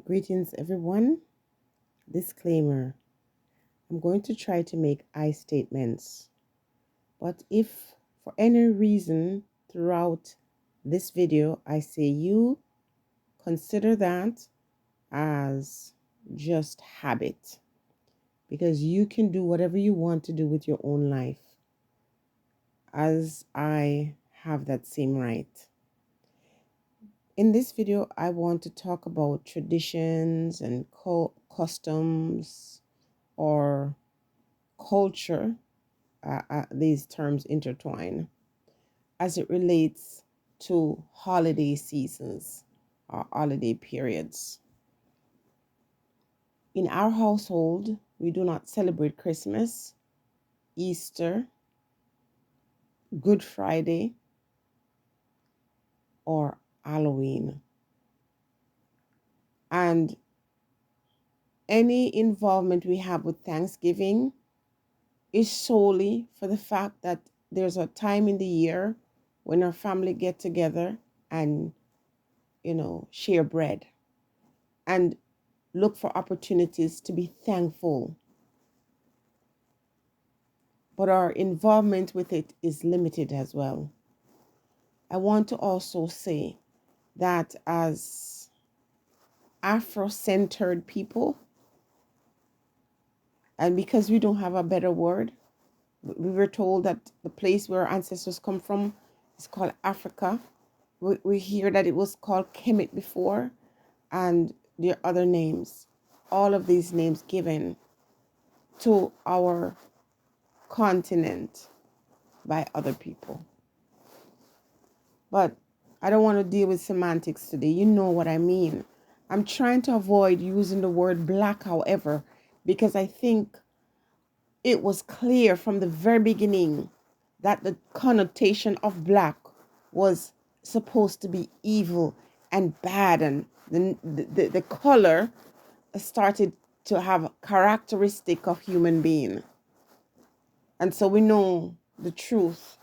Greetings, everyone. Disclaimer: I'm going to try to make I statements, but if for any reason throughout this video I say you, consider that as just habit, because you can do whatever you want to do with your own life, as I have that same right. In this video, I want to talk about traditions and customs or culture. These terms intertwine as it relates to holiday seasons or holiday periods. In our household, we do not celebrate Christmas, Easter, Good Friday, or Halloween. And any involvement we have with Thanksgiving is solely for the fact that there's a time in the year when our family get together and, share bread and look for opportunities to be thankful. But our involvement with it is limited as well. I want to also say that as Afro-centered people, and because we don't have a better word, we were told that the place where our ancestors come from is called Africa. We hear that it was called Kemet before, and there are other names. All of these names given to our continent by other people. But I don't want to deal with semantics today. You know what I mean. I'm trying to avoid using the word black, however, because I think it was clear from the very beginning that the connotation of black was supposed to be evil and bad, and the color started to have a characteristic of human being. And so we know the truth.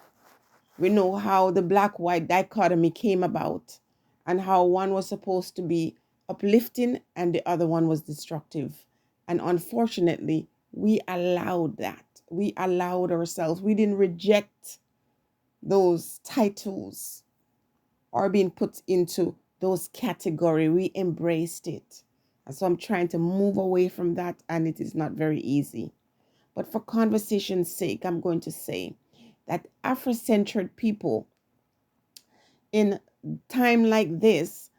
We know how the black-white dichotomy came about and how one was supposed to be uplifting and the other one was destructive. And unfortunately, we allowed that. We allowed ourselves. We didn't reject those titles or being put into those categories. We embraced it. And so I'm trying to move away from that, and it is not very easy. But for conversation's sake, I'm going to say that Afro-centered people in time like this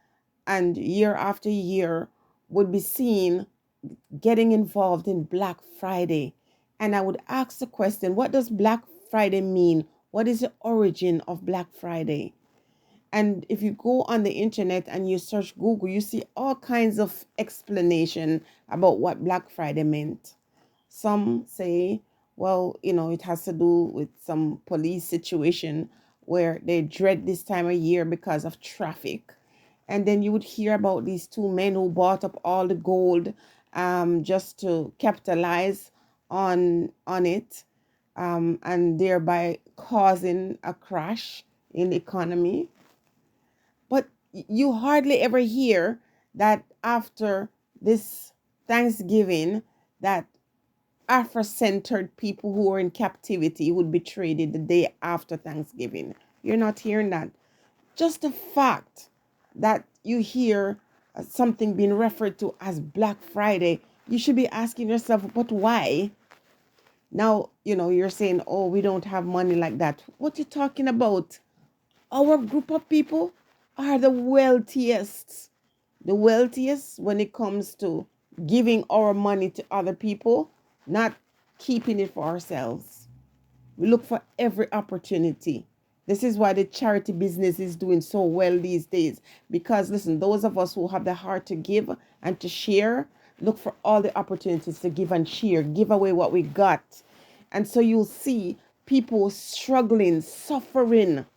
and year after year would be seen getting involved in Black Friday. And I would ask the question, what does Black Friday mean? What is the origin of Black Friday? And if you go on the internet and you search Google, you see all kinds of explanation about what Black Friday meant. Some say, well, it has to do with some police situation where they dread this time of year because of traffic. And then you would hear about these two men who bought up all the gold just to capitalize on it, and thereby causing a crash in the economy. But you hardly ever hear that after this Thanksgiving that Afro-centered people who are in captivity would be traded the day after Thanksgiving. You're not hearing that. Just the fact that you hear something being referred to as Black Friday, you should be asking yourself, but why? Now, you're saying, oh, we don't have money like that. What are you talking about? Our group of people are the wealthiest. The wealthiest when it comes to giving our money to other people, not keeping it for ourselves. We look for every opportunity. This is why the charity business is doing so well these days. Because listen, those of us who have the heart to give and to share, look for all the opportunities to give and share, give away what we got. And so you'll see people struggling, suffering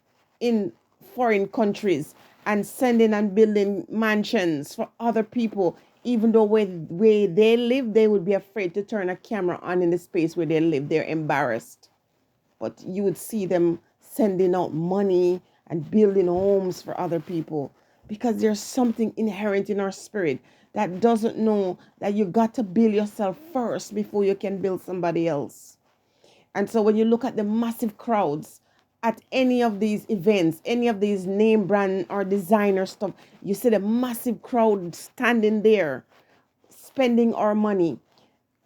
in foreign countries and sending and building mansions for other people, even though where they live, they would be afraid to turn a camera on in the space where they live. They're embarrassed. But you would see them sending out money and building homes for other people. because there's something inherent in our spirit that doesn't know that you got to build yourself first before you can build somebody else. And so when you look at the massive crowds at any of these events, any of these name brand or designer stuff, you see the massive crowd standing there spending our money.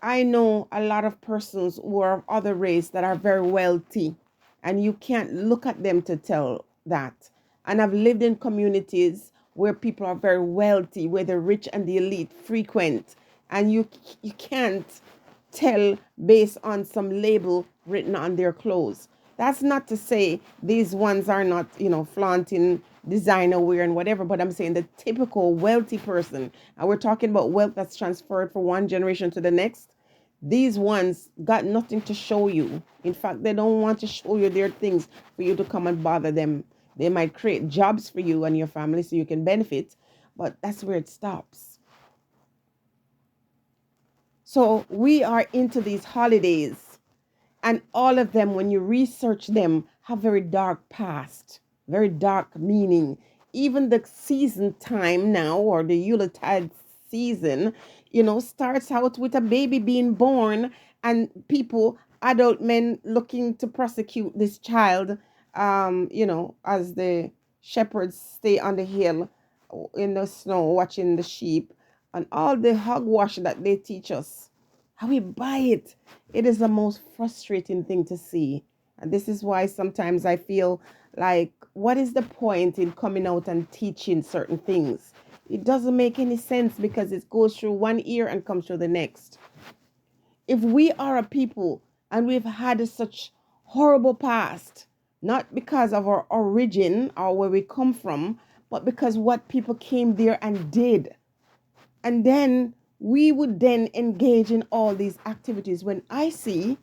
I know a lot of persons who are of other race that are very wealthy, and you can't look at them to tell that. And I've lived in communities where people are very wealthy, where the rich and the elite frequent, and you can't tell based on some label written on their clothes. That's not to say these ones are not, flaunting designer wear and whatever, but I'm saying the typical wealthy person, and we're talking about wealth that's transferred from one generation to the next. These ones got nothing to show you. In fact, they don't want to show you their things for you to come and bother them. They might create jobs for you and your family so you can benefit, but that's where it stops. So we are into these holidays, and all of them, when you research them, have very dark past, very dark meaning. Even the season time now, or the Yuletide season, starts out with a baby being born, and people, adult men, looking to prosecute this child, as the shepherds stay on the hill in the snow watching the sheep, and all the hogwash that they teach us. How we buy it. It is the most frustrating thing to see. And this is why sometimes I feel like, what is the point in coming out and teaching certain things? It doesn't make any sense because it goes through one ear and comes through the next. If we are a people and we've had such horrible past, not because of our origin or where we come from, but because what people came there and did. And then we would then engage in all these activities. When I see,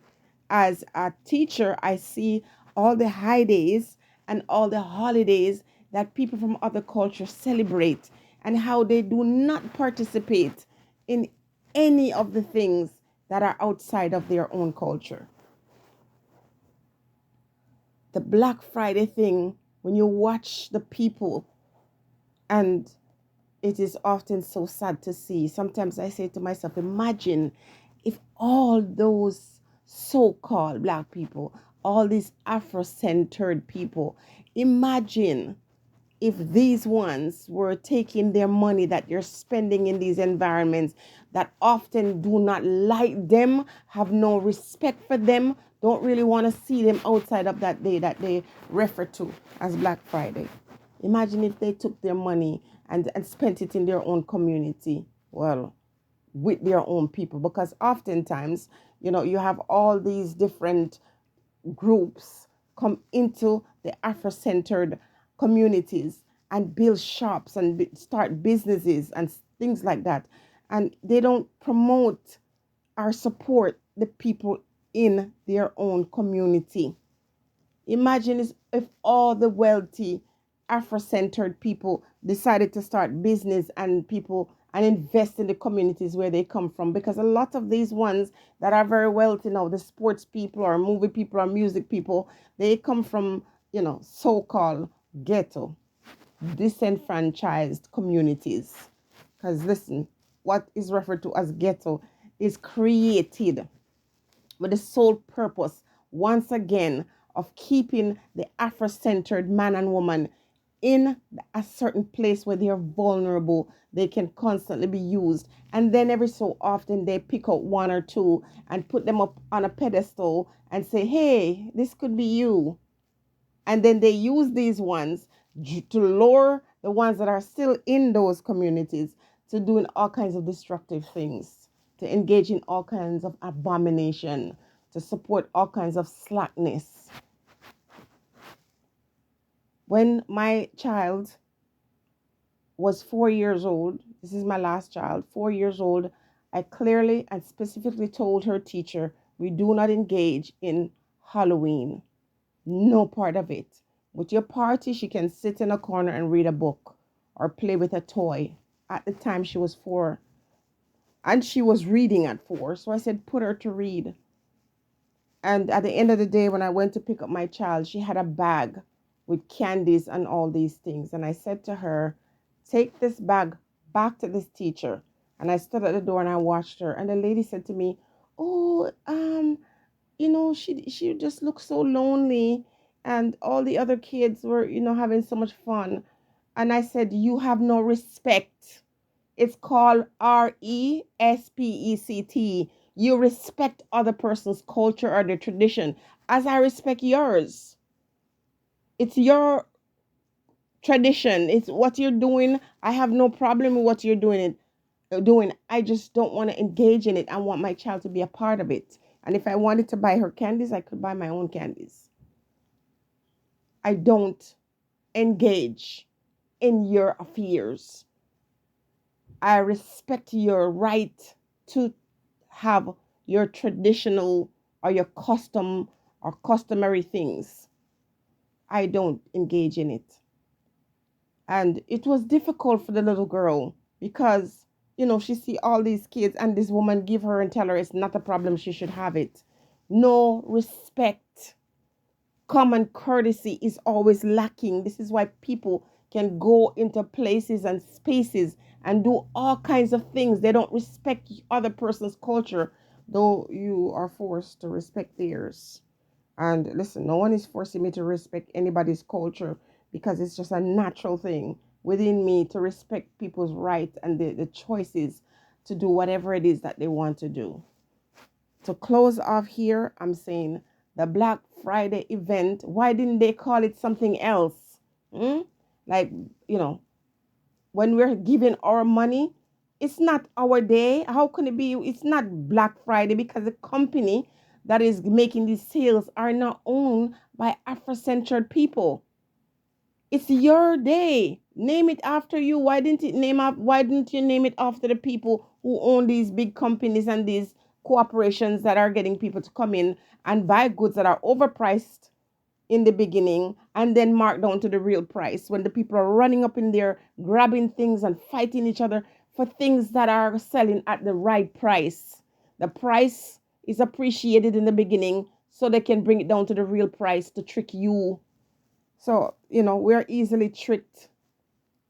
as a teacher, I see all the high days and all the holidays that people from other cultures celebrate, and how they do not participate in any of the things that are outside of their own culture. The Black Friday thing, when you watch the people, and it is often so sad to see. Sometimes I say to myself, imagine if all those so-called Black people, all these Afro-centered people, imagine if these ones were taking their money that you're spending in these environments that often do not like them, have no respect for them, don't really want to see them outside of that day that they refer to as Black Friday. Imagine if they took their money and spent it in their own community, well, with their own people. Because oftentimes, you have all these different groups come into the Afro-centered communities and build shops and start businesses and things like that. And they don't promote or support the people in their own community. Imagine if all the wealthy Afro-centered people decided to start business and invest in the communities where they come from. Because a lot of these ones that are very wealthy now, the sports people or movie people or music people, they come from, so-called ghetto, disenfranchised communities. Because listen, what is referred to as ghetto is created with the sole purpose, once again, of keeping the Afro-centered man and woman in a certain place where they are vulnerable. They can constantly be used. And then every so often they pick out one or two and put them up on a pedestal and say, hey, this could be you. And then they use these ones to lure the ones that are still in those communities to doing all kinds of destructive things, to engage in all kinds of abomination, to support all kinds of slackness. When my child was 4 years old, this is my last child, 4 years old, I clearly and specifically told her teacher, we do not engage in Halloween. No part of it. With your party, she can sit in a corner and read a book or play with a toy. At the time, she was 4. And she was reading at 4. So I said, put her to read. And at the end of the day, when I went to pick up my child, she had a bag with candies and all these things. And I said to her, take this bag back to this teacher. And I stood at the door and I watched her. And the lady said to me, oh, she just looked so lonely. And all the other kids were, having so much fun. And I said, you have no respect. It's called respect. You respect other person's culture or their tradition as I respect yours. It's your tradition. It's what you're doing. I have no problem with what you're doing. I just don't want to engage in it. I want my child to be a part of it. And if I wanted to buy her candies, I could buy my own candies. I don't engage in your affairs. I respect your right to have your traditional or your custom or customary things. I don't engage in it. And it was difficult for the little girl because, she see all these kids and this woman give her and tell her it's not a problem, she should have it. No respect. Common courtesy is always lacking. This is why people can go into places and spaces and do all kinds of things. They don't respect other person's culture, though you are forced to respect theirs. And listen, no one is forcing me to respect anybody's culture because it's just a natural thing within me to respect people's rights and the choices to do whatever it is that they want to do. To close off here, I'm saying the Black Friday event, why didn't they call it something else? Like, when we're giving our money, it's not our day. How can it be? It's not Black Friday because the company that is making these sales are not owned by Afro-centered people. It's your day. Name it after you. Why didn't you name it after the people who own these big companies and these corporations that are getting people to come in and buy goods that are overpriced in the beginning and then marked down to the real price when the people are running up in there grabbing things and fighting each other for things that are selling at the right price. The price is appreciated in the beginning so they can bring it down to the real price to trick you. So, we're easily tricked.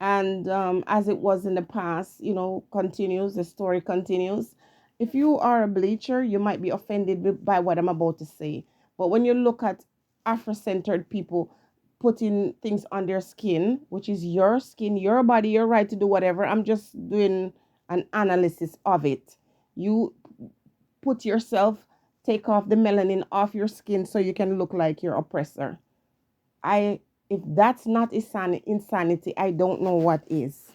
And as it was in the past, the story continues. If you are a bleacher, you might be offended by what I'm about to say. But when you look at Afro-centered people putting things on their skin, which is your skin, your body, your right to do whatever, I'm just doing an analysis of it. You put yourself, take off the melanin off your skin so you can look like your oppressor. If that's not insanity, I don't know what is.